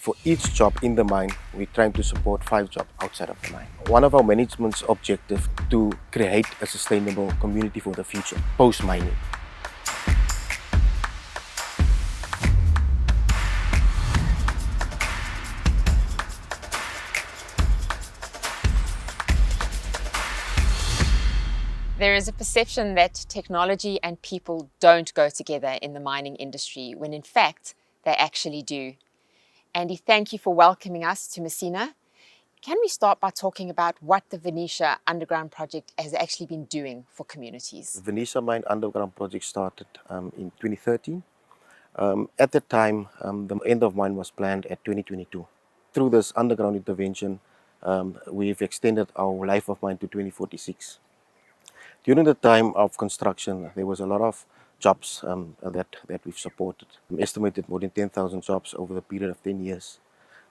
for each job in the mine, we're trying to support 5 jobs outside of the mine. One of our management's objective to create a sustainable community for the future, post-mining. There is a perception that technology and people don't go together in the mining industry, when in fact, they actually do. Andy, thank you for welcoming us to Messina. Can we start by talking about what the Venetia Underground Project has actually been doing for communities? The Venetia Mine Underground Project started in 2013. At that time, the end of mine was planned at 2022. Through this underground intervention, we've extended our life of mine to 2046. During the time of construction, there was a lot of jobs that we've supported. We estimated more than 10,000 jobs over the period of 10 years.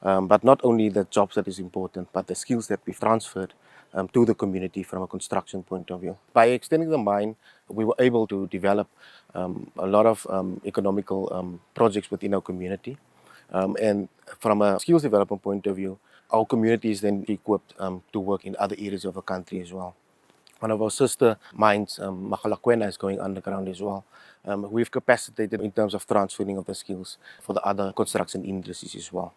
But not only the jobs that is important, but the skills that we've transferred to the community from a construction point of view. By extending the mine, we were able to develop a lot of economical projects within our community. And from a skills development point of view, our community is then equipped to work in other areas of the country as well. One of our sister mines, Makalakwena, is going underground as well. We've capacitated in terms of transferring of the skills for the other construction industries as well.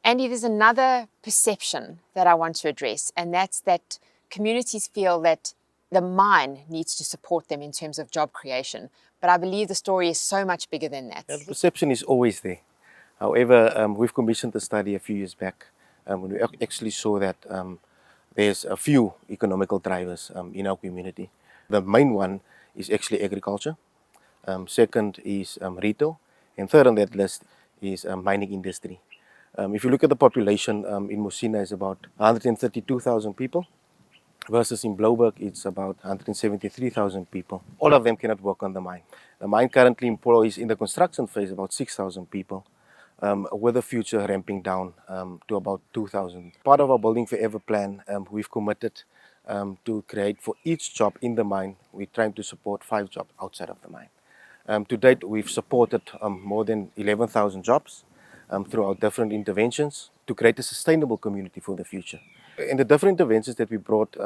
Andy, there's another perception that I want to address, and that's that communities feel that the mine needs to support them in terms of job creation. But I believe the story is so much bigger than that. Yeah, the perception is always there. However, we've commissioned a study a few years back when we actually saw that there's a few economical drivers in our community. The main one is actually agriculture. Second is retail. And third on that list is mining industry. If you look at the population in Messina, is about 132,000 people, versus in Blouberg, it's about 173,000 people. All of them cannot work on the mine. The mine currently employs, in the construction phase, about 6,000 people, with the future ramping down to about 2,000. Part of our Building Forever plan, we've committed to create for each job in the mine, we're trying to support 5 jobs outside of the mine. To date, we've supported more than 11,000 jobs through our different interventions to create a sustainable community for the future. And the different interventions that we brought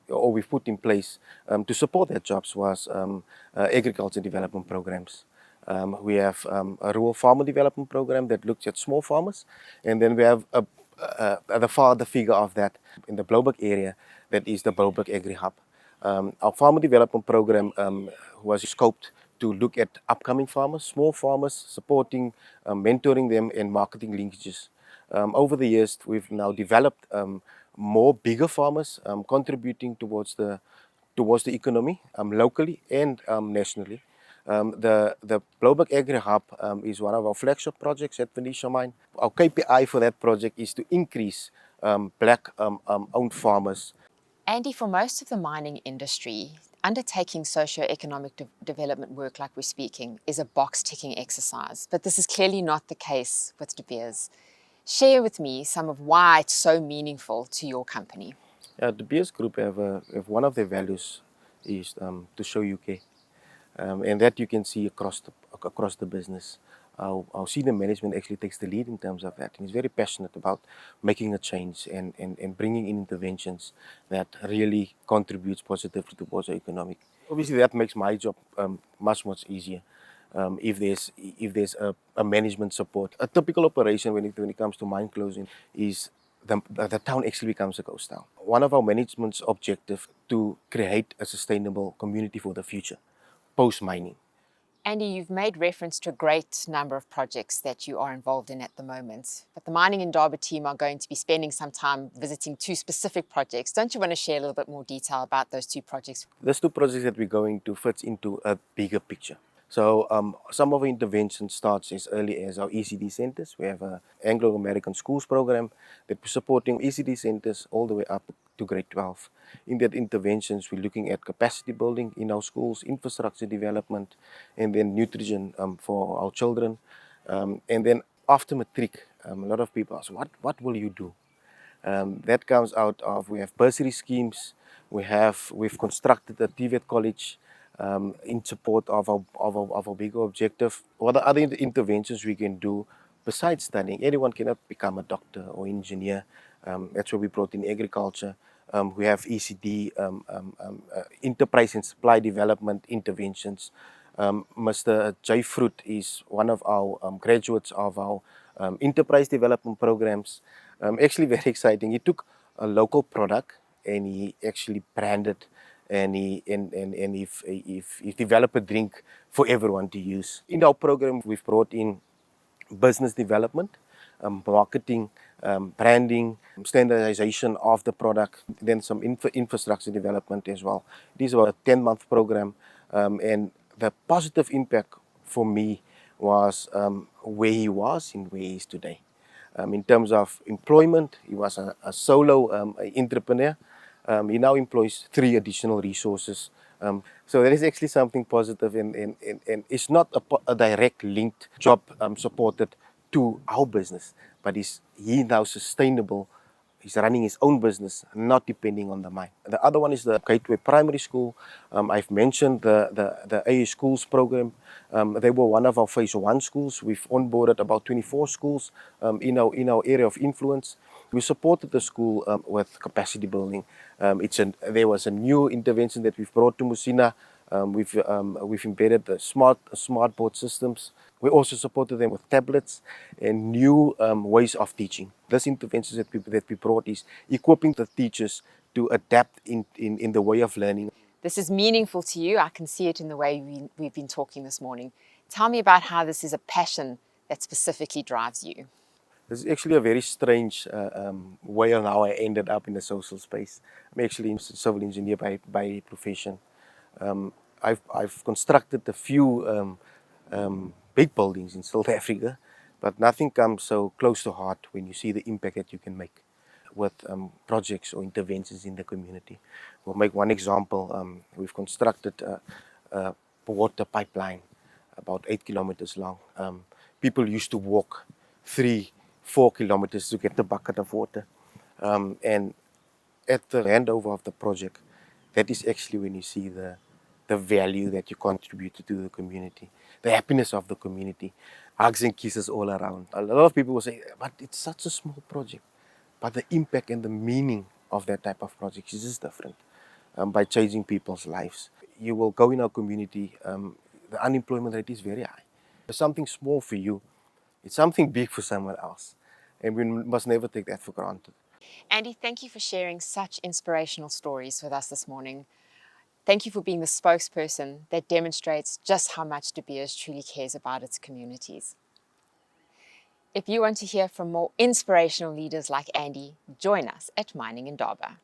or we've put in place to support that jobs was agriculture development programs. We have a rural farmer development program that looks at small farmers, and then we have the farther figure of that in the Blouberg area, that is the Blouberg Agri Hub. Our farmer development program was scoped to look at upcoming farmers, small farmers, supporting, mentoring them, and marketing linkages. Over the years, we've now developed more bigger farmers contributing towards the economy locally and nationally. The Blouberg Agri Hub is one of our flagship projects at Venetia Mine. Our KPI for that project is to increase black-owned farmers. Andy, for most of the mining industry, undertaking socio-economic development work like we're speaking is a box-ticking exercise, but this is clearly not the case with De Beers. Share with me some of why it's so meaningful to your company. The Beers Group have one of their values is to show you care, and that you can see across the business. Our senior management actually takes the lead in terms of that, and is very passionate about making a change and bringing in interventions that really contributes positively towards our economic. Obviously, that makes my job much easier. If there's a management support. A typical operation when it comes to mine closing is the town actually becomes a ghost town. One of our management's objective to create a sustainable community for the future, post-mining. Andy, you've made reference to a great number of projects that you are involved in at the moment, but the Mining Indaba team are going to be spending some time visiting 2 specific projects. Don't you want to share a little bit more detail about those 2 projects? Those 2 projects that we're going to fit into a bigger picture. So some of our interventions starts as early as our ECD centers. We have an Anglo-American schools program that we're supporting ECD centers all the way up to grade 12. In that interventions, we're looking at capacity building in our schools, infrastructure development, and then nutrition for our children. And then after matric, a lot of people ask, what will you do? That comes out of, we have bursary schemes, we've constructed a TVET college, in support of our bigger objective. What are other interventions we can do besides studying, anyone cannot become a doctor or engineer. That's why we brought in agriculture. We have ECD, enterprise and supply development interventions. Mr. Jay Fruit is one of our graduates of our enterprise development programs. Actually, very exciting. He took a local product and he actually branded and he developed a drink for everyone to use. In our program, we've brought in business development, marketing, branding, standardization of the product, then some infrastructure development as well. It is about a 10-month program, and the positive impact for me was where he was and where he is today. In terms of employment, he was a solo entrepreneur. He now employs 3 additional resources. So there is actually something positive, and it's not a direct linked job supported to our business, but he now sustainable. He's running his own business, not depending on the mine. The other one is the Gateway Primary School. I've mentioned the AA Schools program. They were one of our phase 1 schools. We've onboarded about 24 schools in our area of influence. We supported the school with capacity building. There was a new intervention that we've brought to Musina. We've embedded the smart board systems. We also supported them with tablets and new ways of teaching. This intervention that we brought is equipping the teachers to adapt in the way of learning. This is meaningful to you. I can see it in the way we've been talking this morning. Tell me about how this is a passion that specifically drives you. This is actually a very strange way on how I ended up in the social space. I'm actually a civil engineer by profession. I've constructed a few big buildings in South Africa, but nothing comes so close to heart when you see the impact that you can make with projects or interventions in the community. We'll make one example. We've constructed a water pipeline about 8 kilometers long. People used to walk 3-4 kilometers to get the bucket of water. And at the handover of the project, that is actually when you see the value that you contributed to the community, the happiness of the community, hugs and kisses all around. A lot of people will say, but it's such a small project. But the impact and the meaning of that type of project is just different by changing people's lives. You will go in our community, the unemployment rate is very high. It's something small for you, it's something big for someone else. And we must never take that for granted. Andy, thank you for sharing such inspirational stories with us this morning. Thank you for being the spokesperson that demonstrates just how much De Beers truly cares about its communities. If you want to hear from more inspirational leaders like Andy, join us at Mining Indaba.